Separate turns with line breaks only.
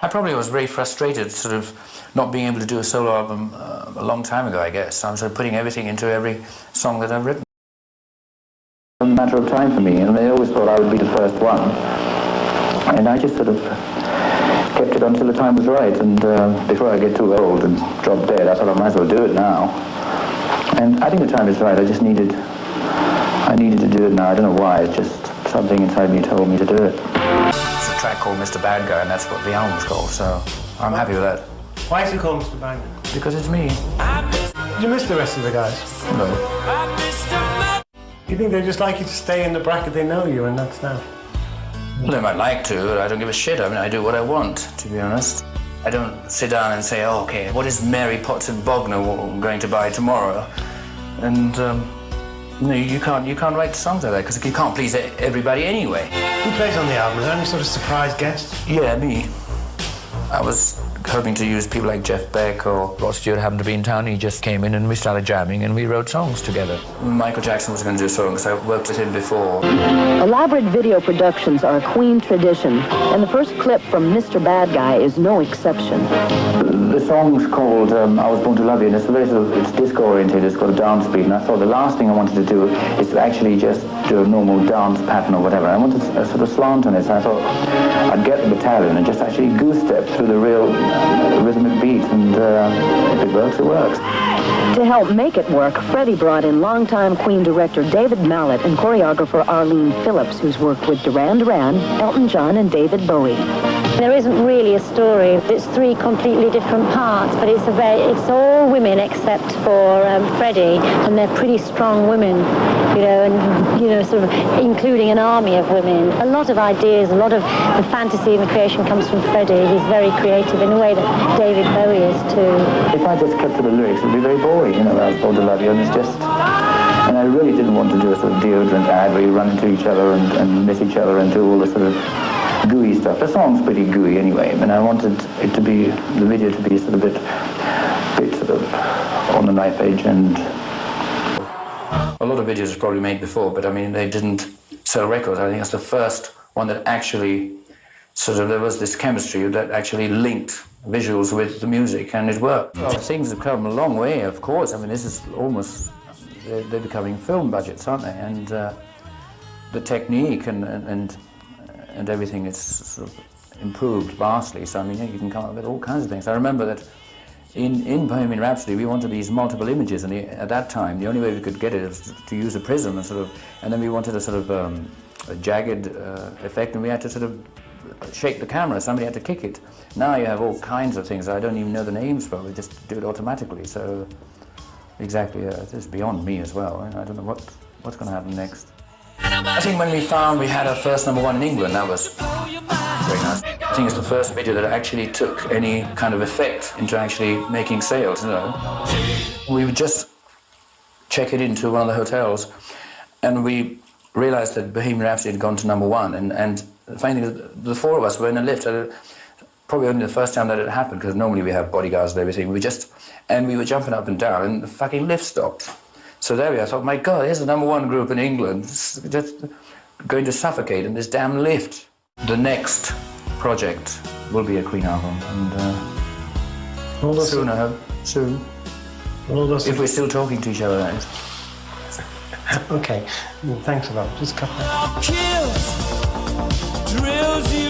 I probably was very frustrated, sort of not being able to do a solo album a long time ago, I guess. I'm sort of putting everything into every song that I've written.
A matter of time for me, and they always thought I would be the first one. And I just sort of kept it until the time was right, and before I get too old and drop dead, I thought I might as well do it now. And I think the time is right. I needed to do it now. I don't know why, it's just something inside me told me to do it.
It's a track called Mr. Bad Guy, and that's what the album's called, so I'm happy with that.
Why is it called Mr. Bad Guy?
Because it's me.
Did you miss the rest of the guys?
No.
You think they just like you to stay in the bracket they know you, and that's that?
Well, they might like to, but I don't give a shit. I mean, I do what I want, to be honest. I don't sit down and say, oh, okay, what is Mary Potts and Bogner going to buy tomorrow? And, no, you can't write songs like that, because you can't please everybody anyway.
Who plays on the album? Is there any sort of surprise guests?
Yeah, me. I was hoping to use people like Jeff Beck or Rod Stewart happened to be in town. He just came in and we started jamming and we wrote songs together. Michael Jackson was going to do songs. I worked with him before.
Elaborate video productions are a Queen tradition, and the first clip from Mr. Bad Guy is no exception.
The song's called I Was Born to Love You, and it's disco-oriented, it's got a dance beat, and I thought the last thing I wanted to do is to actually just do a normal dance pattern or whatever. I wanted a sort of slant on it, so I thought I'd get the battalion and just actually goose-step through the real rhythmic beat, and if it works, it works.
To help make it work, Freddie brought in longtime Queen director David Mallet and choreographer Arlene Phillips, who's worked with Duran Duran, Elton John, and David Bowie.
There isn't really a story. It's three completely different parts, but it's all women except for Freddie, and they're pretty strong women, and sort of including an army of women. A lot of ideas, a lot of the fantasy and the creation comes from Freddie. He's very creative in a way that David Bowie is too.
If I just kept to the lyrics, it would be very boring, I was born to love you, and it's just... And I really didn't want to do a sort of deodorant ad where you run into each other and miss each other and do all the sort of gooey stuff. The song's pretty gooey anyway, and I wanted it to be, the video to be sort of a bit sort of on the knife edge. And
a lot of videos were probably made before, but I mean, they didn't sell records. I think that's the first one that actually there was this chemistry that actually linked visuals with the music, and it worked. Well, things have come a long way, of course. I mean, this is almost, they're becoming film budgets, aren't they? And the technique and everything is sort of improved vastly. So I mean, you can come up with all kinds of things. I remember that in Bohemian Rhapsody, we wanted these multiple images, and at that time, the only way we could get it was to use a prism and then we wanted a sort of a jagged effect, and we had to sort of shake the camera. Somebody had to kick it. Now you have all kinds of things I don't even know the names for. We just do it automatically. So exactly, it's beyond me as well. I don't know what's going to happen next. I think when we found we had our first #1 in England, that was very nice. I think it's the first video that actually took any kind of effect into actually making sales, We would just check it into one of the hotels, and we realized that Bohemian Rhapsody had gone to #1, and the funny thing is, the four of us were in a lift, probably only the first time that it happened, because normally we have bodyguards and everything. We were jumping up and down, and the fucking lift stopped. So there we are. I thought, my God, here's the #1 group in England, just going to suffocate in this damn lift. The next project will be a Queen album, and soon, I hope. Soon. If we're still talking to each other, that is.
Okay, thanks a lot. Just cut that.
Kills, drills you